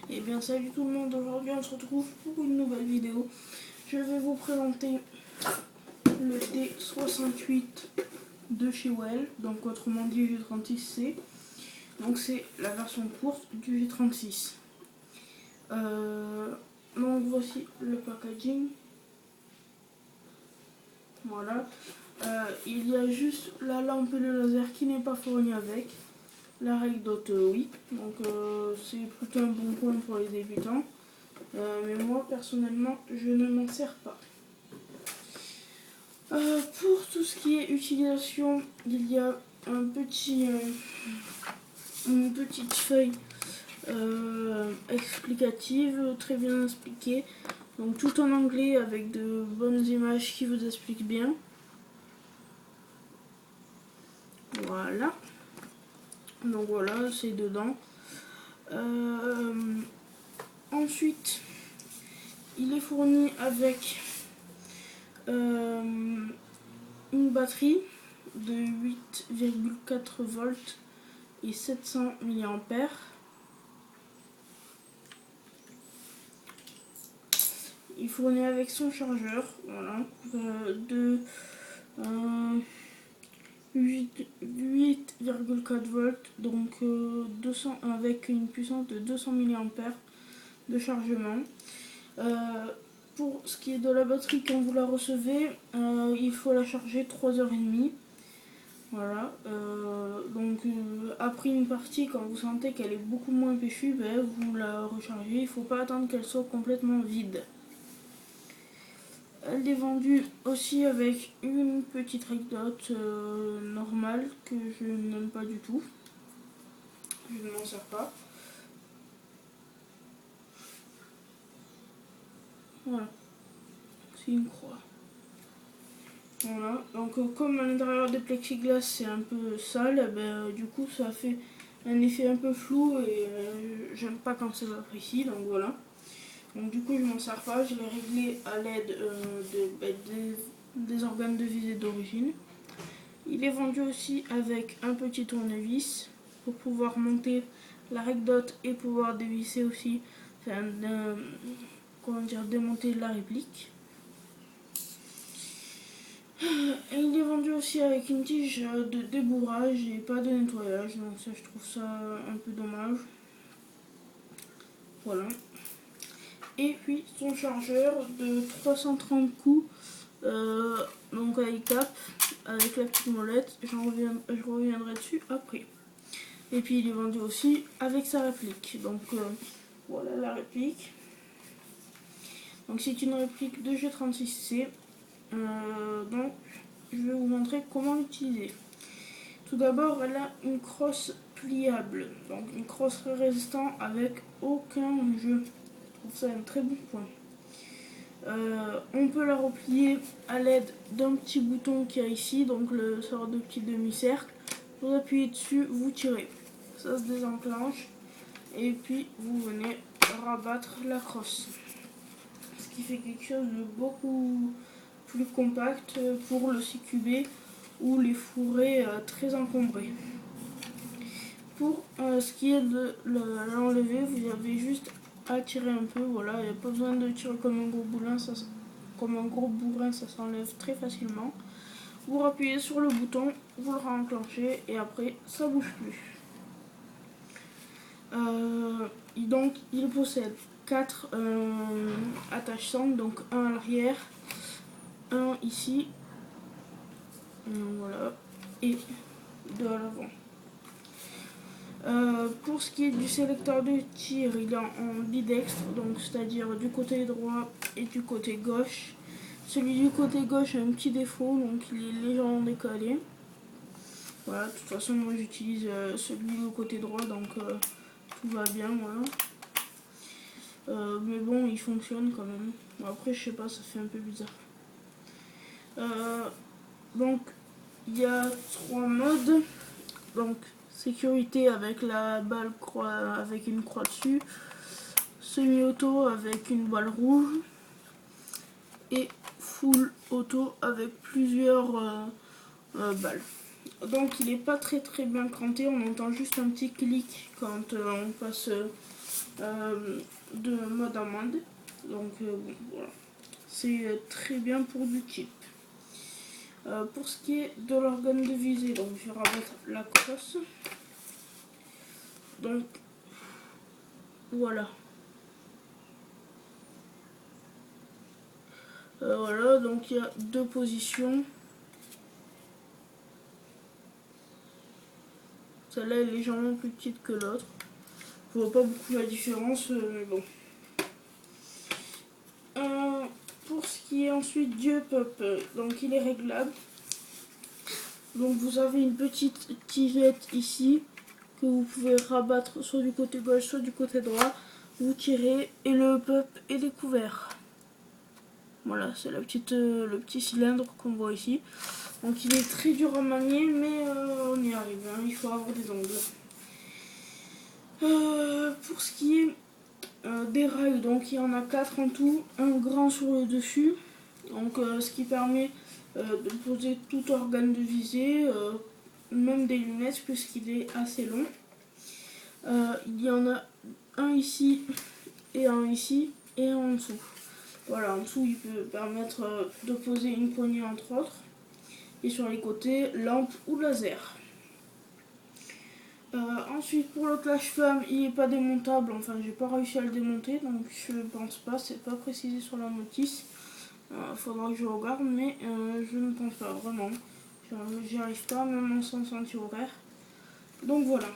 Et bien salut tout le monde, aujourd'hui on se retrouve pour une nouvelle vidéo. Je vais vous présenter le D68 de chez Well, donc autrement dit G36C. Donc c'est la version courte du G36. Donc voici le packaging. Voilà. Il y a juste la lampe et le laser qui n'est pas fourni avec. La règle dot, oui, donc c'est plutôt un bon point pour les débutants, mais moi personnellement je ne m'en sers pas. Pour tout ce qui est utilisation, il y a une petite feuille explicative, très bien expliquée, donc tout en anglais avec de bonnes images qui vous expliquent bien. Voilà. Donc voilà, c'est dedans. Ensuite, il est fourni avec une batterie de 8,4 volts et 700 mAh. Il fournit avec son chargeur, voilà, de 8,4 volts, donc avec une puissance de 200 mAh de chargement. Pour ce qui est de la batterie, quand vous la recevez, il faut la charger 3h30. Voilà. Après une partie, quand vous sentez qu'elle est beaucoup moins péchue, vous la rechargez. Il ne faut pas attendre qu'elle soit complètement vide. Elle est vendue aussi avec une petite règle dot normale que je n'aime pas du tout. Je ne m'en sers pas. Voilà. C'est une croix. Voilà, donc comme à l'intérieur des plexiglas c'est un peu sale, du coup ça fait un effet un peu flou et j'aime pas quand c'est pas précis, donc voilà. Donc du coup je m'en sers pas, je l'ai réglé à l'aide des organes de visée d'origine. Il est vendu aussi avec un petit tournevis pour pouvoir monter la règle dot et pouvoir dévisser aussi, démonter la réplique. Et il est vendu aussi avec une tige de débourrage et pas de nettoyage, donc ça je trouve ça un peu dommage. Voilà. Et puis son chargeur de 330 coups, donc à cap avec la petite molette, je reviendrai dessus après. Et puis il est vendu aussi avec sa réplique, donc voilà la réplique. Donc c'est une réplique de G36C. Donc je vais vous montrer comment l'utiliser. Tout d'abord, elle a une crosse pliable, donc une crosse résistante avec aucun jeu. Je trouve ça un très bon point. On peut la replier à l'aide d'un petit bouton qui a ici, donc le sort de petit demi-cercle. Vous appuyez dessus, vous tirez, ça se désenclenche et puis vous venez rabattre la crosse. Ce qui fait quelque chose de beaucoup plus compact pour le CQB ou les fourrés très encombrés. Pour ce qui est de l'enlever, vous avez juste à tirer un peu, voilà, il n'y a pas besoin de tirer comme un gros bourrin, ça s'enlève très facilement. Vous appuyez sur le bouton, vous le réenclenchez et après ça bouge plus. Donc il possède 4 attachants, donc un à l'arrière, un ici, voilà, et deux à l'avant. Pour ce qui est du sélecteur de tir, il est en bidextre, donc c'est-à-dire du côté droit et du côté gauche. Celui du côté gauche a un petit défaut, donc il est légèrement décalé. Voilà, de toute façon moi j'utilise celui du côté droit, donc tout va bien, voilà. Mais bon, il fonctionne quand même. Bon, après je sais pas, ça fait un peu bizarre. Donc il y a 3 modes. Donc sécurité avec la balle avec une croix dessus, semi-auto avec une balle rouge et full auto avec plusieurs balles. Donc il n'est pas très bien cranté, on entend juste un petit clic quand on passe de mode amande. Donc bon, voilà, c'est très bien pour du type. Pour ce qui est de l'organe de visée, donc je vais rabattre la crosse. Donc voilà. Voilà, donc il y a deux positions. Celle-là est légèrement plus petite que l'autre. Je vois pas beaucoup la différence, mais bon. Pour ce qui est ensuite du up, donc il est réglable. Donc vous avez une petite tivette ici que vous pouvez rabattre soit du côté gauche soit du côté droit. Vous tirez et le up est découvert. Voilà, c'est le petit cylindre qu'on voit ici. Donc il est très dur à manier, mais on y arrive, hein, il faut avoir des ongles. Pour ce qui est des rails, donc il y en a 4 en tout, un grand sur le dessus, donc ce qui permet de poser tout organe de visée, même des lunettes puisqu'il est assez long. Il y en a un ici et un ici et un en dessous. Voilà, en dessous il peut permettre de poser une poignée entre autres. Et sur les côtés, lampe ou laser. Ensuite pour le clash flamme, il n'est pas démontable, enfin j'ai pas réussi à le démonter, donc je pense pas, c'est pas précisé sur la notice. Faudra que je regarde, mais je ne pense pas vraiment. J'y arrive pas, même en sens anti-horaire. Donc voilà.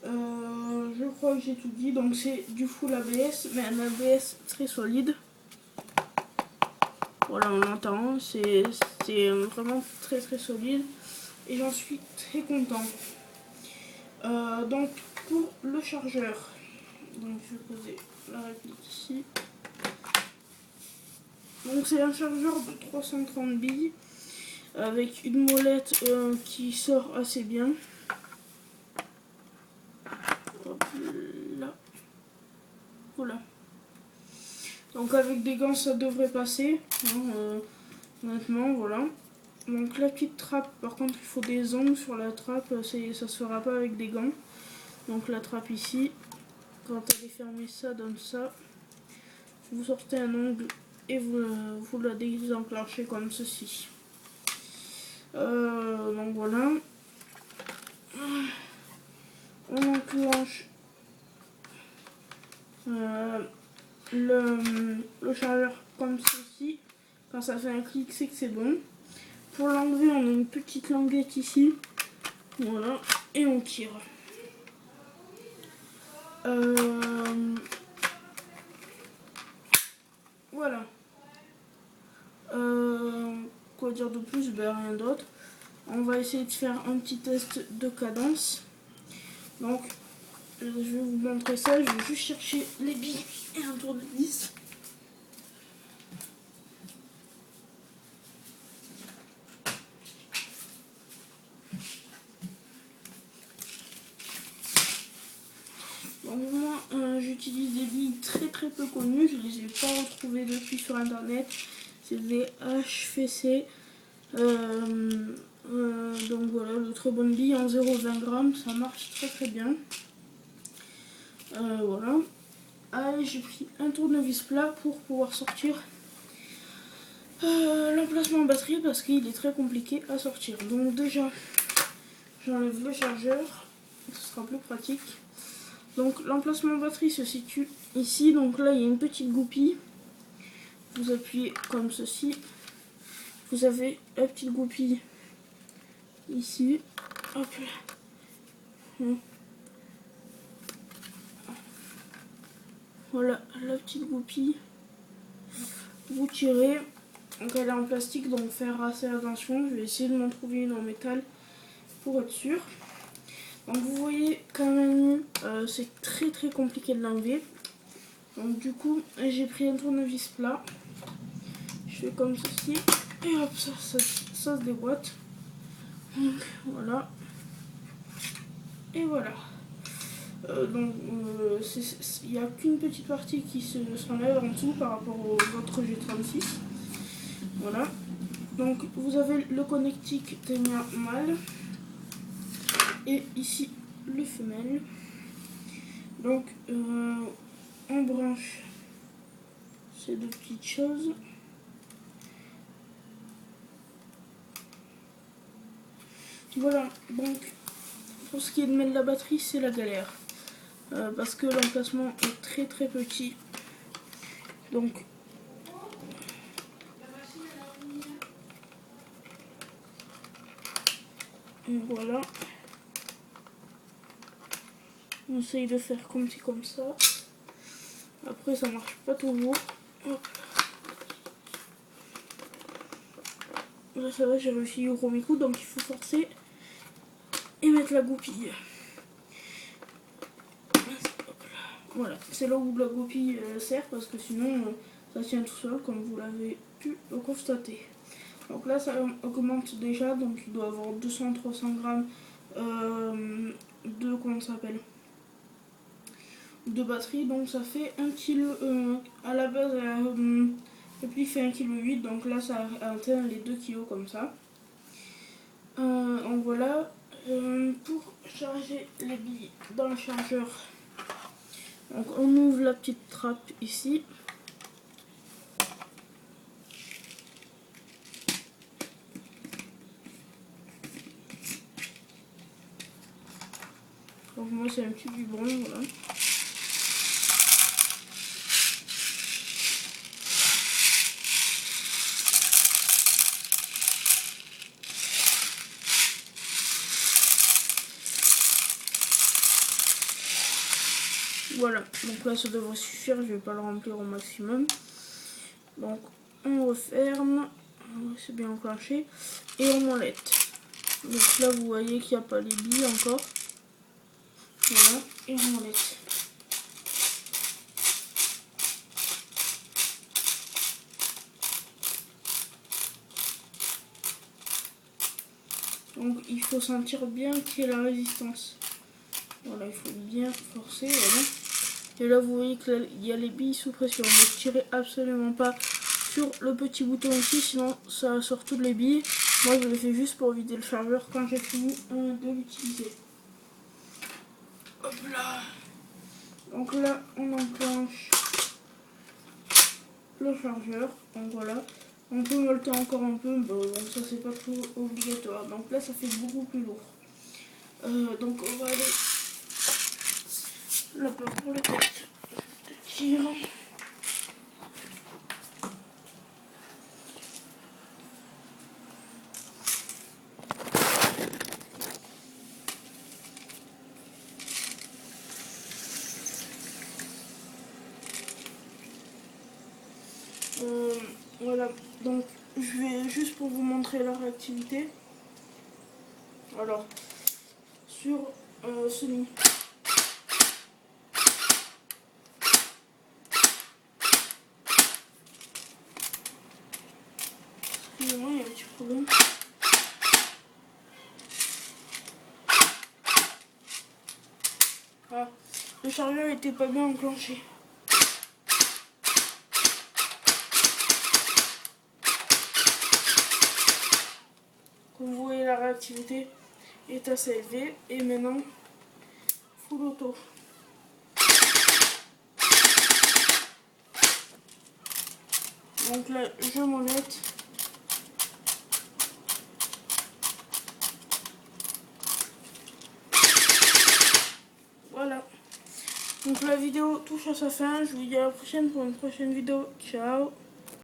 Je crois que j'ai tout dit, donc c'est du full ABS, mais un ABS très solide. Voilà, on l'entend, c'est vraiment très très solide et j'en suis très content. Donc pour le chargeur, donc je vais poser la réplique ici. Donc c'est un chargeur de 330 billes avec une molette qui sort assez bien. Hop là. Voilà. Donc avec des gants ça devrait passer, hein, honnêtement, voilà. Donc la petite trappe, par contre il faut des ongles sur la trappe, ça se fera pas avec des gants. Donc la trappe ici, quand elle est fermée ça donne ça. Vous sortez un ongle et vous la désenclenchez comme ceci. Donc voilà. On enclenche le chargeur comme ceci. Quand ça fait un clic, c'est que c'est bon. Pour l'enlever, on a une petite languette ici. Voilà. Et on tire. Voilà. Quoi dire de plus? Ben, rien d'autre. On va essayer de faire un petit test de cadence. Donc, je vais vous montrer ça. Je vais juste chercher les billes et un tournevis. Donc moi, j'utilise des billes très très peu connues. Je les ai pas retrouvées depuis sur internet. C'est des HFC. Donc voilà, de très bonnes billes en 0,20 grammes. Ça marche très très bien. Voilà. J'ai pris un tournevis plat pour pouvoir sortir l'emplacement batterie parce qu'il est très compliqué à sortir. Donc déjà, j'enlève le chargeur. Ce sera plus pratique. Donc l'emplacement batterie se situe ici. Donc là, il y a une petite goupille. Vous appuyez comme ceci. Vous avez la petite goupille ici. Hop là. Voilà la petite goupille. Vous tirez. Donc elle est en plastique, donc faire assez attention. Je vais essayer de m'en trouver une en métal pour être sûr. Donc vous voyez quand même, c'est très très compliqué de l'enlever. Donc du coup, j'ai pris un tournevis plat. Je fais comme ceci. Et hop, ça se déboîte. Donc voilà. Et voilà. Donc il n'y a qu'une petite partie qui s'enlève en dessous par rapport au votre G36. Voilà. Donc vous avez le connectique Ténia mâle et ici le femelle. Donc on branche ces deux petites choses. Voilà, donc pour ce qui est de mettre la batterie, c'est la galère. Parce que l'emplacement est très très petit. Donc voilà. On essaye de faire comme ci comme ça. Après ça marche pas toujours. Hop. Là ça va, j'ai réussi au premier coup, donc il faut forcer et mettre la goupille. Voilà, c'est là où la goupille sert parce que sinon ça tient tout seul comme vous l'avez pu le constater. Donc là ça augmente déjà, donc il doit avoir 200-300 grammes de, comment ça s'appelle, de batterie, donc ça fait 1 kg. À la base le pli fait 1,8 kg, donc là ça atteint les 2 kg comme ça. Donc voilà, pour charger les billes dans le chargeur, donc on ouvre la petite trappe ici. Donc moi c'est un petit biberon, voilà. Voilà, donc là ça devrait suffire, je vais pas le remplir au maximum. Donc on referme, c'est bien enclenché, et on molette. Donc là vous voyez qu'il n'y a pas les billes encore. Voilà, et on molette. Donc il faut sentir bien qu'il y a la résistance. Voilà, il faut bien forcer, voilà. Et là vous voyez qu'il y a les billes sous pression. Ne tirez absolument pas sur le petit bouton ici, sinon ça sort toutes les billes. Moi je l'ai fait juste pour vider le chargeur quand j'ai fini de l'utiliser. Hop là. Donc là on enclenche le chargeur. Donc voilà. On peut molleter encore un peu, bon, donc ça c'est pas trop obligatoire. Donc là ça fait beaucoup plus lourd. Donc on va aller là pour le test de tir. Voilà, donc je vais juste pour vous montrer la réactivité. Alors, sur celui, excusez-moi, il y a un petit problème. Ah, le chargeur n'était pas bien enclenché. Comme vous voyez, la réactivité est assez élevée. Et maintenant, full auto. Donc là, je molette. Voilà. Donc la vidéo touche à sa fin. Je vous dis à la prochaine pour une prochaine vidéo. Ciao.